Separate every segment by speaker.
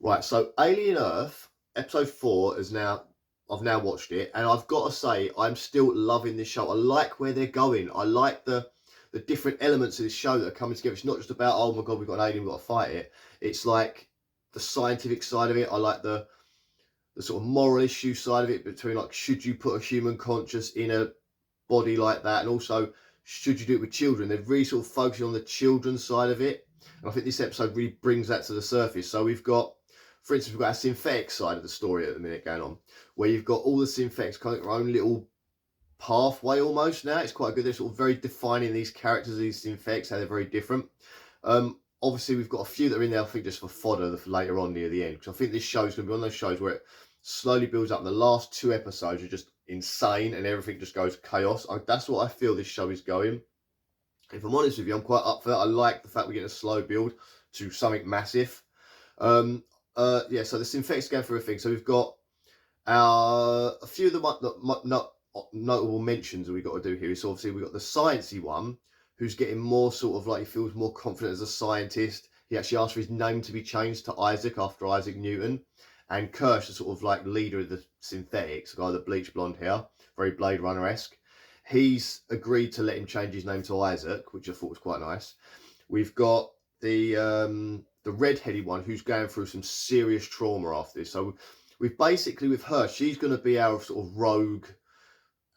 Speaker 1: Right, so Alien Earth, episode 4 is now I've now watched it, and I've got to say I'm still loving this show. I like where they're going. I like the different elements of this show that are coming together. It's not just about, oh my god, we've got an alien, we've got to fight it. It's like the scientific side of it. I like the sort of moral issue side of it, between like, should you put a human conscious in a body like that, and also should you do it with children? They're really sort of focusing on the children's side of it, and I think this episode really brings that to the surface. So we've got, for instance, we've got our synthetic side of the story at the minute going on, where you've got all the synthetics kind of their own little pathway almost. Now it's quite good. They're sort of very defining these characters, these synthetics, how they're very different. Obviously, we've got a few that are in there, I think, just for fodder for later on near the end, because I think this show is going to be one of those shows where it slowly builds up. The last two episodes are just insane, and everything just goes chaos. That's what I feel this show is going. If I'm honest with you, I'm quite up for that. I like the fact we get a slow build to something massive. Yeah, so the synthetics going through a thing. So we've got a few of the notable mentions that we've got to do here. So obviously we've got the sciencey one, who's getting more sort of like, he feels more confident as a scientist. He actually asked for his name to be changed to Isaac after Isaac Newton. And Kirsch, the sort of like leader of the synthetics, the guy with the bleached blonde hair, very Blade Runner-esque. He's agreed to let him change his name to Isaac, which I thought was quite nice. We've got the red-headed one, who's going through some serious trauma after this. So we've basically, with her, she's going to be our sort of rogue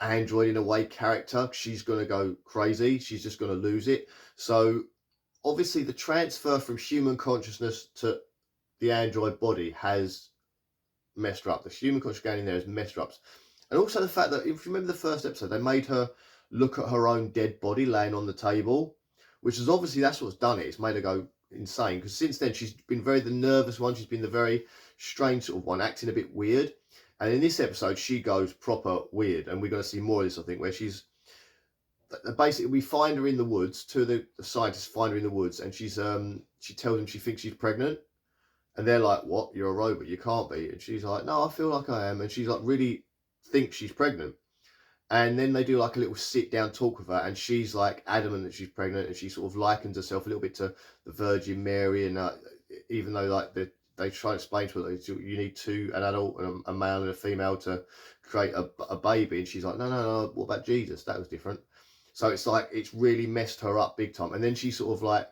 Speaker 1: android in a way character. She's going to go crazy. She's just going to lose it. So obviously the transfer from human consciousness to the android body has messed her up. The human consciousness going in there has messed her up. And also the fact that, if you remember the first episode, they made her look at her own dead body laying on the table, which is obviously, that's what's done it. It's made her go insane, because since then she's been very the nervous one. She's been the very strange sort of one, acting a bit weird. And in this episode, she goes proper weird, and we're going to see more of this, I think, where she's basically, we find her in the woods. Two of the scientists find her in the woods, and she tells them she thinks she's pregnant, and they're like, "What? You're a robot. You can't be." And she's like, "No, I feel like I am." And she's like, really thinks she's pregnant. And then they do like a little sit down talk with her, and she's like adamant that she's pregnant, and she sort of likens herself a little bit to the Virgin Mary. And even though like they try to explain to her that you need an adult and a male and a female to create a baby, and she's like, no, no, no. What about Jesus? That was different. So it's like, it's really messed her up big time. And then she sort of like,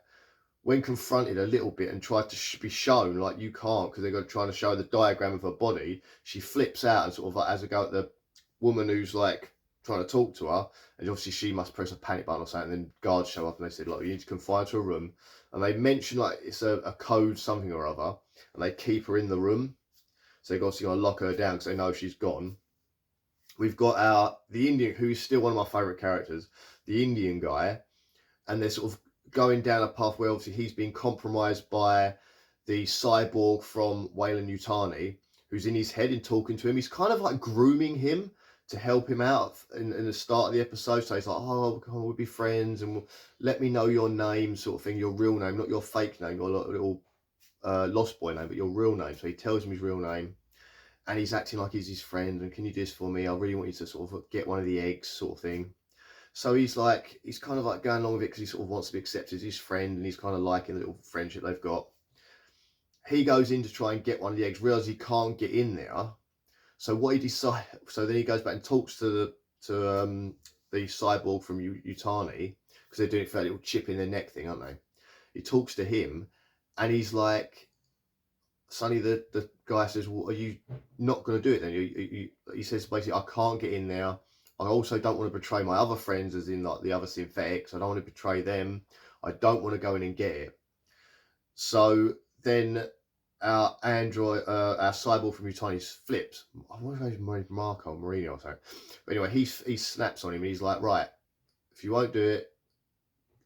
Speaker 1: when confronted a little bit and tried to be shown, like, you can't, because they're trying to show the diagram of her body, she flips out and sort of like has a go at the woman who's like trying to talk to her, and obviously she must press a panic button or something. And then guards show up and they said, like, you need to confine to a room, and they mention like it's a code something or other, and they keep her in the room. So they're obviously gonna lock her down because they know she's gone. We've got the Indian, who's still one of my favorite characters, the Indian guy, and they're sort of going down a path where obviously he's been compromised by the cyborg from Weyland-Yutani, who's in his head and talking to him. He's kind of like grooming him to help him out in the start of the episode. So he's like, "Oh, we'll be friends, and let me know your name," sort of thing, your real name, not your fake name, your little Lost Boy name, but your real name. So he tells him his real name, and he's acting like he's his friend. And, "Can you do this for me? I really want you to sort of get one of the eggs," sort of thing. So he's kind of like going along with it because he sort of wants to be accepted as his friend, and he's kind of liking the little friendship they've got. He goes in to try and get one of the eggs, realizes he can't get in there. So what he decides, so then he goes back and talks to the cyborg from Utani, because they're doing it for that little chip in their neck thing, aren't they? He talks to him, and he's like, suddenly the guy says, "Well, are you not going to do it then?" He says basically, "I can't get in there. I also don't want to betray my other friends, as in like the other synthetics. I don't want to betray them. I don't want to go in and get it." So then our android, our cyborg from Utani flips. I wonder if it's Marco Marino or something. But anyway, he snaps on him, and he's like, "Right, if you won't do it,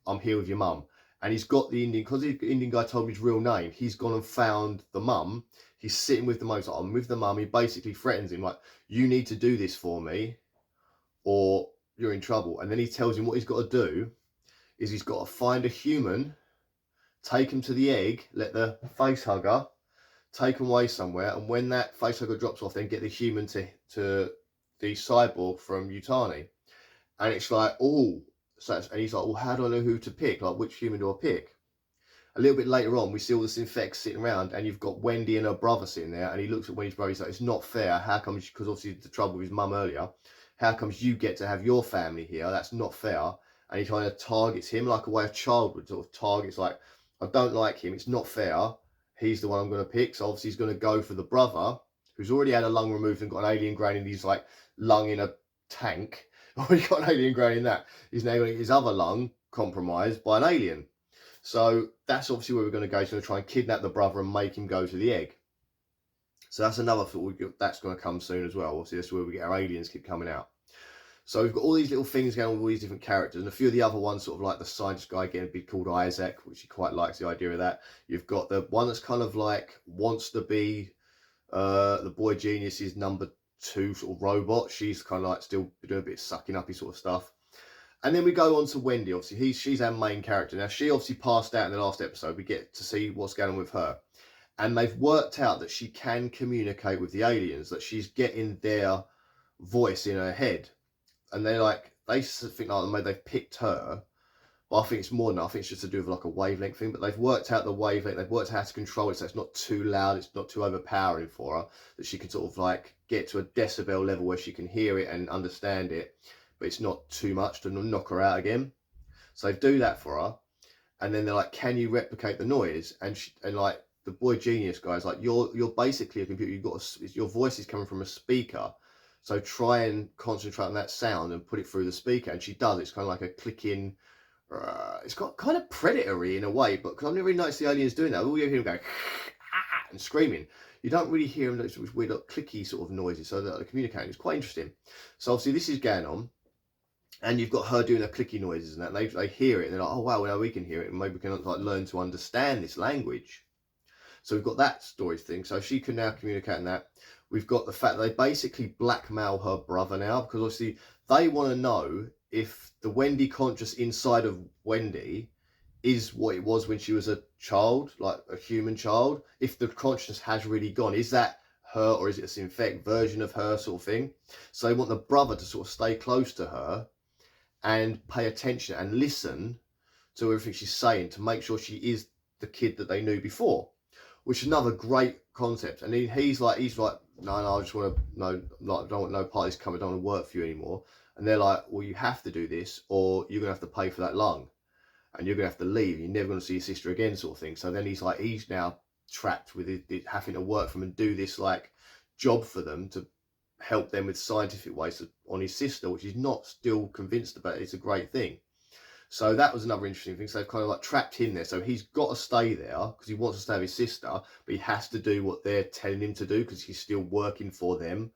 Speaker 1: I'm here with your mum." And he's got the Indian, because the Indian guy told me his real name, he's gone and found the mum. He's sitting with the mum. He's like, "I'm with the mum." He basically threatens him, like, "You need to do this for me, or you're in trouble." And then he tells him what he's got to do is he's got to find a human, take him to the egg, let the face hugger take him away somewhere, and when that face hugger drops off, then get the human to the cyborg from Utani. And it's like, oh, so and he's like, "Well, how do I know who to pick? Like, which human do I pick?" A little bit later on, we see all the synthetics sitting around, and you've got Wendy and her brother sitting there, and he looks at Wendy's brother, he's like, it's not fair, how comes, because obviously the trouble with his mum earlier, how comes you get to have your family here, that's not fair. And he kind of targets him like a way a child would sort of targets, like, I don't like him, it's not fair, he's the one I'm going to pick. So obviously he's going to go for the brother, who's already had a lung removed and got an alien grown in his like lung in a tank. Already got an alien grown in that. He's now got his other lung compromised by an alien. So that's obviously where we're going to go. He's going to try and kidnap the brother and make him go to the egg. So that's another thought. That's going to come soon as well. Obviously, that's where we get our aliens keep coming out. So we've got all these little things going on with all these different characters, and a few of the other ones, sort of like the scientist guy getting a bit called Isaac, which he quite likes the idea of that. You've got the one that's kind of like wants to be the boy genius's number 2 sort of robot. She's kind of like still doing a bit of sucking uppy sort of stuff. And then we go on to Wendy. Obviously, she's our main character. Now, she obviously passed out in the last episode. We get to see what's going on with her. And they've worked out that she can communicate with the aliens, that she's getting their voice in her head. And they think like maybe they've picked her, but I think it's more than that. I think it's just to do with like a wavelength thing. But they've worked out the wavelength. They've worked out how to control it so it's not too loud, it's not too overpowering for her. That she can sort of like get to a decibel level where she can hear it and understand it, but it's not too much to knock her out again. So they do that for her, and then they're like, "Can you replicate the noise?" And like the boy genius guy's like, "You're basically a computer. Your voice is coming from a speaker." So try and concentrate on that sound and put it through the speaker. And she does. It's kind of like a clicking. It's got kind of predatory in a way, but because I've never really noticed the aliens doing that. All you hear them going and screaming. You don't really hear them those weird like, clicky sort of noises. So they're communicating. It's quite interesting. So obviously this is going on, and you've got her doing her clicky noises and that. And they hear it and they're like, oh wow, well, now we can hear it, and maybe we can like learn to understand this language. So we've got that story thing. So she can now communicate in that. We've got the fact that they basically blackmail her brother now, because obviously they want to know if the Wendy conscious inside of Wendy is what it was when she was a child, like a human child. If the consciousness has really gone, is that her or is it a synthetic version of her sort of thing? So they want the brother to sort of stay close to her and pay attention and listen to everything she's saying to make sure she is the kid that they knew before, which is another great concept. And he's like, no, I just want to know, like, I don't want no parties coming, I don't want to work for you anymore. And they're like, well, you have to do this, or you're gonna have to pay for that lung, and you're gonna have to leave. You're never gonna see your sister again, sort of thing. So then he's now trapped with it, having to work for them and do this like job for them to help them with scientific ways on his sister, which he's not still convinced about. It's a great thing. So that was another interesting thing. So they've kind of like trapped him there. So he's got to stay there because he wants to stay with his sister, but he has to do what they're telling him to do because he's still working for them.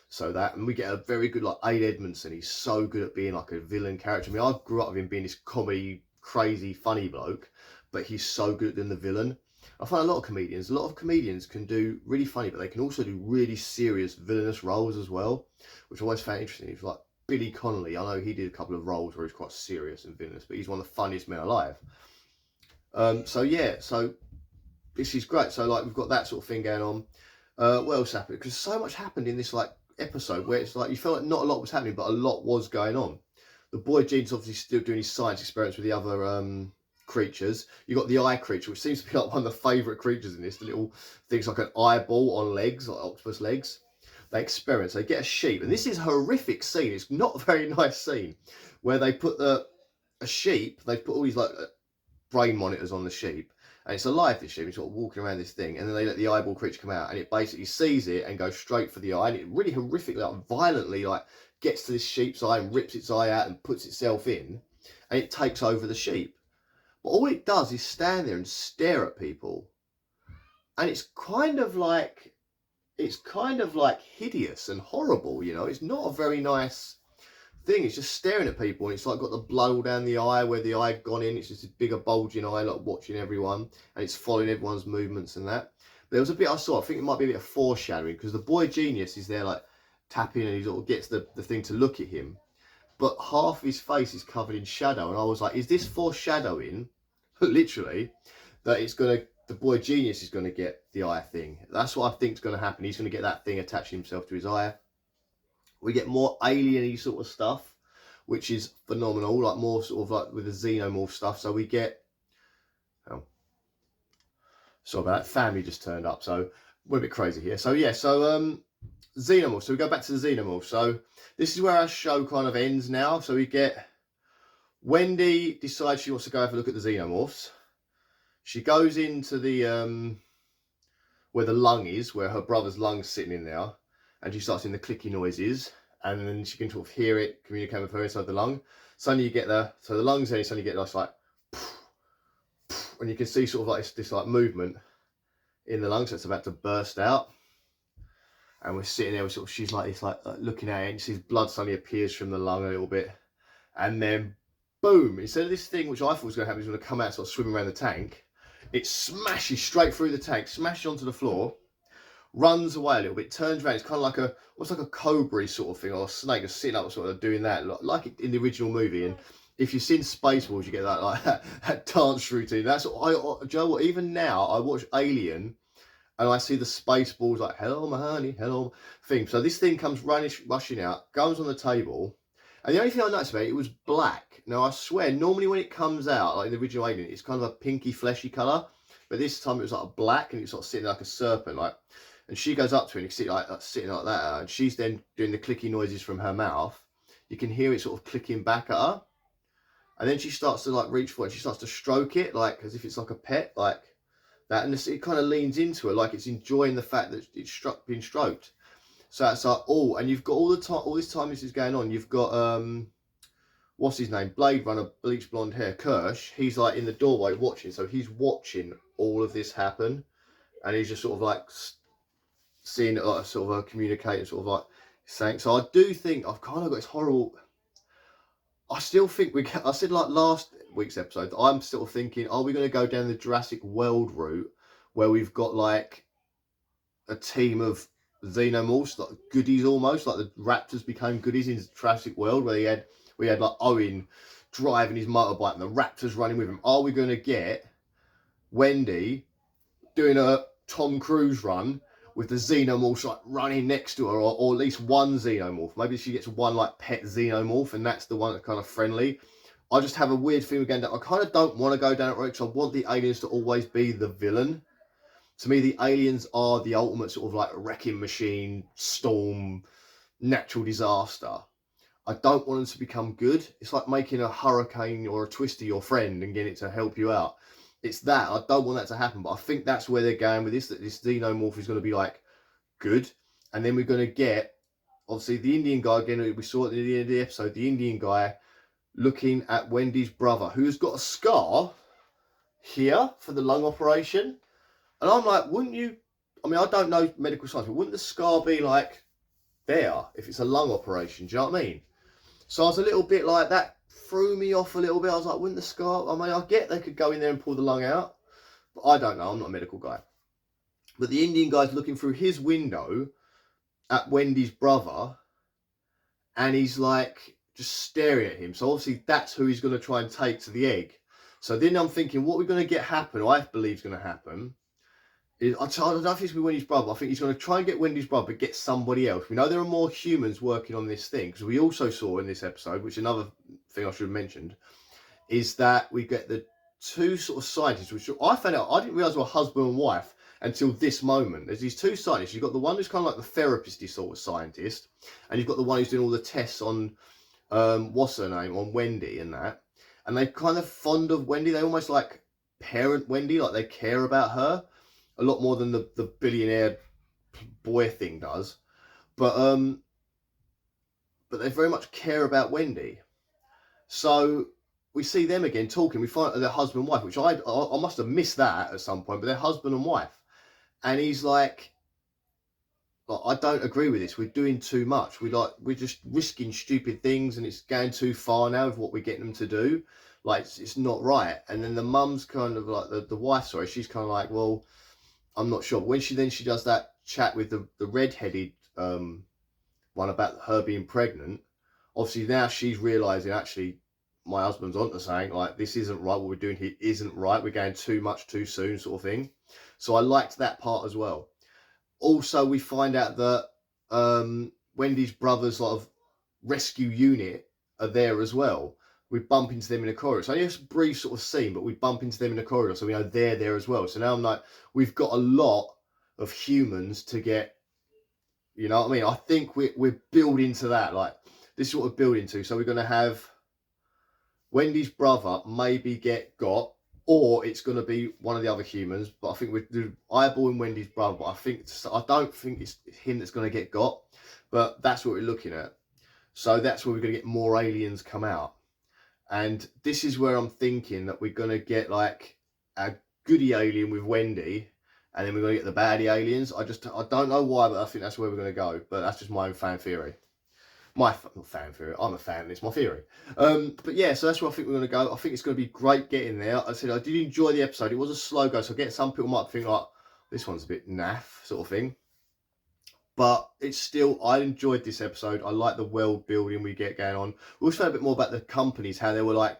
Speaker 1: So that, and we get a very good like Ade Edmondson. He's so good at being like a villain character. I mean, I grew up with him being this comedy, crazy, funny bloke, but he's so good at being the villain. I find a lot of comedians can do really funny, but they can also do really serious villainous roles as well, which I always found interesting. He's like Billy Connolly. I know he did a couple of roles where he's quite serious and villainous, but he's one of the funniest men alive. So yeah, so this is great. So like we've got that sort of thing going on. What else happened? Because so much happened in this like episode where it's like you felt like not a lot was happening, but a lot was going on. The boy Gene's obviously still doing his science experiments with the other creatures. You got the eye creature, which seems to be like one of the favourite creatures in this. The little things like an eyeball on legs, like octopus legs. They experiment. So they get a sheep, and this is a horrific scene. It's not a very nice scene where they put a sheep. They put all these like brain monitors on the sheep, and it's alive. This sheep is sort of walking around this thing, and then they let the eyeball creature come out, and it basically sees it and goes straight for the eye, and it really horrifically, like violently, like gets to this sheep's eye and rips its eye out and puts itself in, and it takes over the sheep. But all it does is stand there and stare at people, and it's kind of like hideous and horrible, you know. It's not a very nice thing. It's just staring at people, and it's like got the blood all down the eye where the eye had gone in. It's just a bigger bulging eye, like watching everyone, and it's following everyone's movements and that. But there was a bit I saw, I think it might be a bit of foreshadowing, because the boy genius is there like tapping, and he sort of gets the thing to look at him, but half his face is covered in shadow, and I was like, is this foreshadowing literally that the boy genius is going to get the eye thing? That's what I think is going to happen. He's going to get that thing attaching himself to his eye. We get more alien-y sort of stuff, which is phenomenal, like more sort of like with the xenomorph stuff. So we get Sorry about that. Family just turned up, so we're a bit crazy here. So yeah, so Xenomorph. So we go back to the Xenomorph. So this is where our show kind of ends now. So we get Wendy decides she wants to go have a look at the Xenomorphs. She goes into the where the lung is, where her brother's lung's sitting in there, and she starts in the clicky noises, and then she can sort of hear it communicate with her inside the lung. Suddenly you get the lungs there, suddenly you get this like, and you can see sort of like this like movement in the lungs, so it's about to burst out. And we're sitting there, she's like, it's like looking at it, and you see blood suddenly appears from the lung a little bit, and then boom, instead of this thing which I thought was going to happen, is going to come out sort of swimming around the tank, it smashes straight through the tank, smashes onto the floor, runs away a little bit, turns around. It's kind of like almost like a cobra sort of thing, or a snake is sitting up sort of doing that, like in the original movie. And if you've seen Spaceballs, you get that like that dance routine. That's what Joe. What even now I watch Alien, and I see the Spaceballs like hello my honey, hello thing. So this thing comes rushing out, goes on the table. And the only thing I noticed about it was black. Now, I swear, normally when it comes out, like in the original Alien, it's kind of a pinky, fleshy colour. But this time it was like a black, and it's sort of sitting like a serpent. Like, and she goes up to it, and you can see like sitting like that. And she's then doing the clicky noises from her mouth. You can hear it sort of clicking back at her. And then she starts to like reach for it. She starts to stroke it, like as if it's like a pet, like that. And it kind of leans into it, like it's enjoying the fact that it's being stroked. So that's like, oh, and you've got all this time this is going on, you've got what's his name, Blade Runner, bleach blonde hair, Kirsch. He's like in the doorway watching, so he's watching all of this happen, and he's just sort of like seeing it, like sort of communicating, sort of like saying. So I do think I've kind of got this horrible. I still think I said like last week's episode, I'm still thinking, are we going to go down the Jurassic World route, where we've got like a team of Xenomorphs, like goodies almost, like the Raptors became goodies in Jurassic World, where we had like Owen driving his motorbike and the Raptors running with him. Are we going to get Wendy doing a Tom Cruise run with the Xenomorphs like running next to her, or at least one Xenomorph? Maybe she gets one like pet Xenomorph, and that's the one that's kind of friendly. I just have a weird feeling going down. I kind of don't want to go down that road, because I want the aliens to always be the villain. To me, the aliens are the ultimate sort of like wrecking machine, storm, natural disaster. I don't want them to become good. It's like making a hurricane or a twister your friend and getting it to help you out. It's that. I don't want that to happen, but I think that's where they're going with this, that this Xenomorph is going to be like good. And then we're going to get, obviously, the Indian guy, again, we saw at the end of the episode, the Indian guy looking at Wendy's brother, who's got a scar here for the lung operation. And I'm like, wouldn't you, I mean, I don't know medical science, but wouldn't the scar be like there if it's a lung operation? Do you know what I mean? So I was a little bit like, that threw me off a little bit. I was like, wouldn't the scar, I mean, I get they could go in there and pull the lung out, but I don't know, I'm not a medical guy. But the Indian guy's looking through his window at Wendy's brother, and he's like just staring at him. So obviously that's who he's going to try and take to the egg. So then I'm thinking, what we're going to get happen, or I believe is going to happen, I don't know if it's going to be Wendy's brother. I think he's going to try and get Wendy's brother, but get somebody else. We know there are more humans working on this thing, because we also saw in this episode, which another thing I should have mentioned, is that we get the two sort of scientists, which I found out, I didn't realise were husband and wife until this moment. There's these two scientists. You've got the one who's kind of like the therapist sort of scientist, and you've got the one who's doing all the tests on, what's her name, on Wendy and that. And they're kind of fond of Wendy. They almost like parent Wendy, like they care about her a lot more than the billionaire boy thing does. But they very much care about Wendy. So we see them again talking. We find their husband and wife, which I must have missed that at some point, but they're husband and wife. And he's like, I don't agree with this. We're doing too much. We're just risking stupid things, and it's going too far now with what we're getting them to do. Like, it's not right. And then the mum's kind of like, the wife, sorry, she's kind of like, well, I'm not sure. But when she does that chat with the red-headed one about her being pregnant, obviously now she's realising, actually, my husband's onto saying, like, this isn't right. What we're doing here isn't right. We're going too much too soon, sort of thing. So I liked that part as well. Also, we find out that Wendy's brother's sort of rescue unit are there as well. we bump into them in a corridor. So only a brief sort of scene, but we bump into them in a corridor, so we know they're there as well. So now I'm like, we've got a lot of humans to get. You know what I mean? I think we're building to that. Like, this is what we're building to. So we're going to have Wendy's brother maybe get got, or it's going to be one of the other humans. But I think we're eyeballing Wendy's brother. But I don't think it's him that's going to get got. But that's what we're looking at. So that's where we're going to get more aliens come out. And this is where I'm thinking that we're going to get like a goody alien with Wendy, and then we're going to get the baddie aliens. I don't know why, but I think that's where we're going to go. But that's just my own fan theory. Not fan theory. I'm a fan. It's my theory. But yeah, so that's where I think we're going to go. I think it's going to be great getting there. I said I did enjoy the episode. It was a slow go, so I get some people might think like this one's a bit naff sort of thing. But it's still, I enjoyed this episode. I like the world building we get going on. We also found a bit more about the companies, how they were like,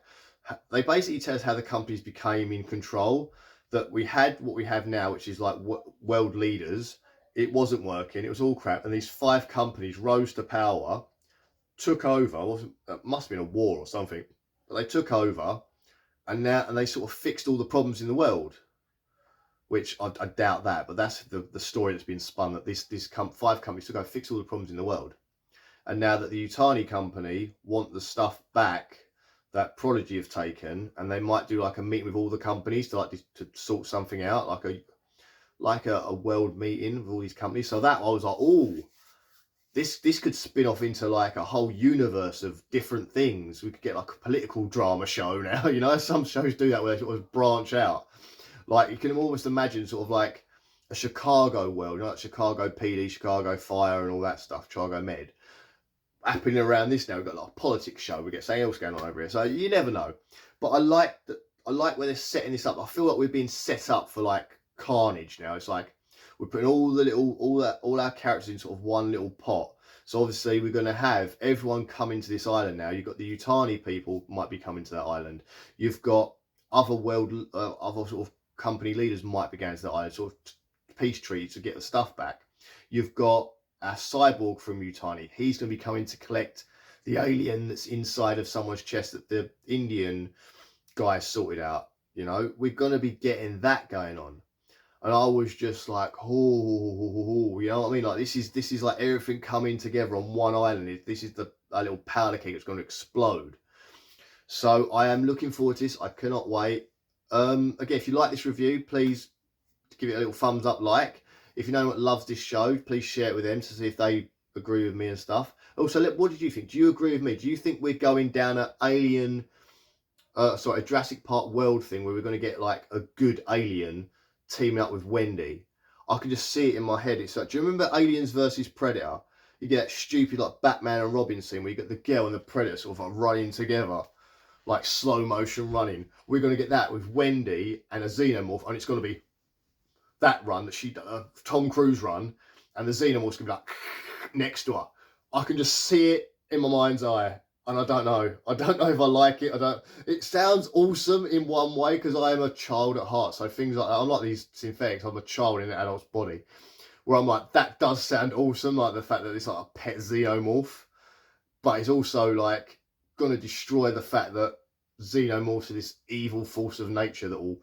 Speaker 1: they basically tell us how the companies became in control. That we had what we have now, which is like world leaders. It wasn't working. It was all crap. And these 5 companies rose to power, took over. It must have been a war or something. But they took over, and they sort of fixed all the problems in the world. Which I doubt that, but that's the story that's been spun, that these 5 companies to go fix all the problems in the world. And now that the Yutani company want the stuff back that Prodigy have taken, and they might do like a meeting with all the companies to sort something out, like a world meeting with all these companies. So that I was like, oh, this could spin off into like a whole universe of different things. We could get like a political drama show now, you know, some shows do that where they sort of branch out. Like, you can almost imagine sort of like a Chicago world, you know, like Chicago PD, Chicago Fire and all that stuff, Chicago Med. Happening around this now, we've got a lot of politics show, we get something else going on over here. So you never know. But I like where they're setting this up. I feel like we're being set up for like carnage now. It's like we're putting all our characters in sort of one little pot. So obviously we're going to have everyone coming to this island now. You've got the Yutani people might be coming to that island. You've got other sort of company leaders might be going to the island, sort of peace treaty to get the stuff back. You've got a cyborg from Yutani. He's going to be coming to collect the alien that's inside of someone's chest that the Indian guy sorted out. You know, we're going to be getting that going on. And I was just like, oh, you know what I mean? Like, this is like everything coming together on one island. This is a little powder keg that's going to explode. So I am looking forward to this. I cannot wait. Again, if you like this review, please give it a little thumbs up, like. If you know what loves this show, please share it with them to see if they agree with me and stuff. Also, what did you think? Do you agree with me? Do you think we're going down a Jurassic Park world thing where we're going to get like a good alien teaming up with Wendy? I can just see it in my head. It's like, do you remember Aliens versus Predator? You get that stupid like Batman and Robin scene where you get the girl and the Predator sort of like running together, like slow motion running. We're going to get that with Wendy and a xenomorph, and it's going to be that run that Tom Cruise run, and the xenomorph's going to be like next to her. I can just see it in my mind's eye, and I don't know if I like it. It sounds awesome in one way because I am a child at heart, so things like that, I'm like these synthetics, I'm a child in an adult's body, where I'm like, that does sound awesome, like the fact that it's like a pet xenomorph, but it's also like going to destroy the fact that xenomorphs are this evil force of nature that will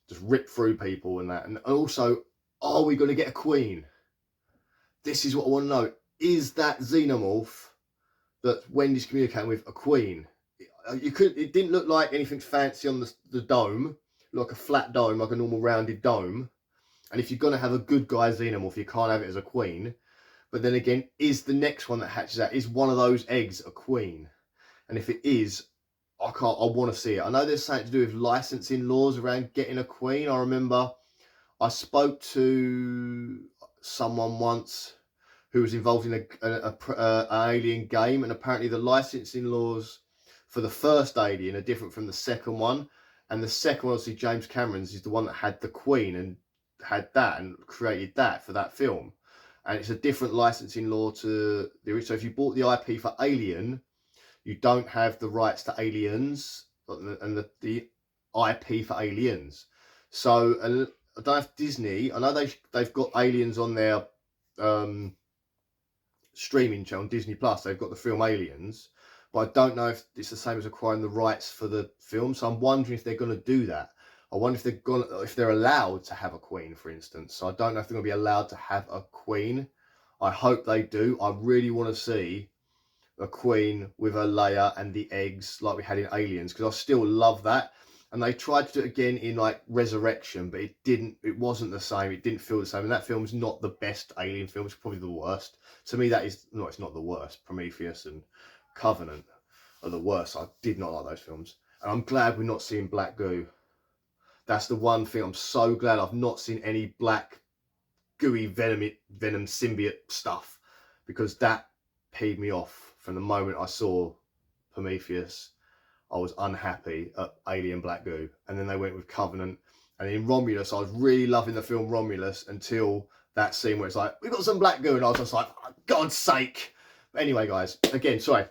Speaker 1: just rip through people and that. And also, are we going to get a queen? This is what I want to know. Is that xenomorph that Wendy's communicating with a queen? It didn't look like anything fancy on the dome, like a flat dome, like a normal rounded dome. And if you're going to have a good guy xenomorph, you can't have it as a queen. But then again, is the next one that hatches out, is one of those eggs a queen? And if it is, I want to see it. I know there's something to do with licensing laws around getting a queen. I remember I spoke to someone once who was involved in an alien game, and apparently the licensing laws for the first Alien are different from the second one. And the second one, obviously, James Cameron's is the one that had the Queen and had that and created that for that film. And it's a different licensing law to the original. So if you bought the IP for Alien, you don't have the rights to Aliens and the IP for Aliens. So I don't know if Disney, I know they've got Aliens on their streaming channel, Disney Plus. They've got the film Aliens, but I don't know if it's the same as acquiring the rights for the film. So I'm wondering if they're going to do that. I wonder if they're allowed to have a queen, for instance. So I don't know if they're going to be allowed to have a queen. I hope they do. I really want to see a queen with a Leia and the eggs like we had in Aliens, because I still love that. And they tried to do it again in like Resurrection, but it wasn't the same. It didn't feel the same. And that film's not the best Alien film. It's probably the worst. To me, it's not the worst. Prometheus and Covenant are the worst. I did not like those films. And I'm glad we're not seeing black goo. That's the one thing. I'm so glad I've not seen any black gooey venom symbiote stuff, because that peed me off from the moment I saw Prometheus. I was unhappy at Alien Black Goo, and then they went with Covenant, and in Romulus I was really loving the film Romulus until that scene where it's like, we've got some black goo, and I was just like, for God's sake. But anyway, guys, again, sorry.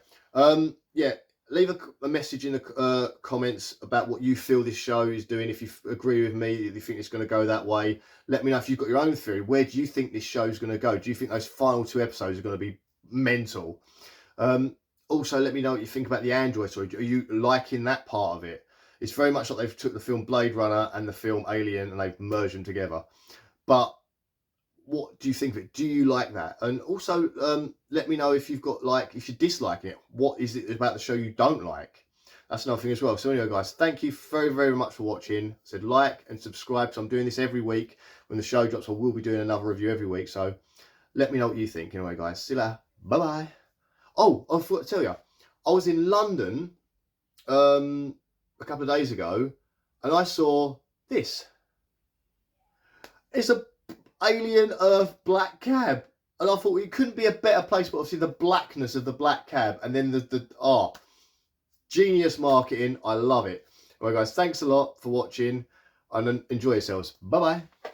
Speaker 1: Yeah, leave a message in the comments about what you feel this show is doing. If you agree with me, if you think it's going to go that way, let me know if you've got your own theory. Where do you think this show is going to go? Do you think those final 2 episodes are going to be mental? Also, let me know what you think about the android story. Are you liking that part of it? It's very much like they've took the film Blade Runner and the film Alien and they've merged them together. But what do you think of it? Do you like that? And also, let me know if you've got if you're disliking it. What is it about the show you don't like? That's another thing as well. So anyway, guys, thank you very, very much for watching. I said like and subscribe, because I'm doing this every week. When the show drops, I will be doing another review every week. So let me know what you think. Anyway, guys, see you later. Bye-bye. Oh, I forgot to tell you, I was in London a couple of days ago, and I saw this. It's a Alien Earth black cab, and I thought it couldn't be a better place, but obviously the blackness of the black cab, and then the genius marketing. I love it. Alright, guys, thanks a lot for watching, and enjoy yourselves. Bye bye.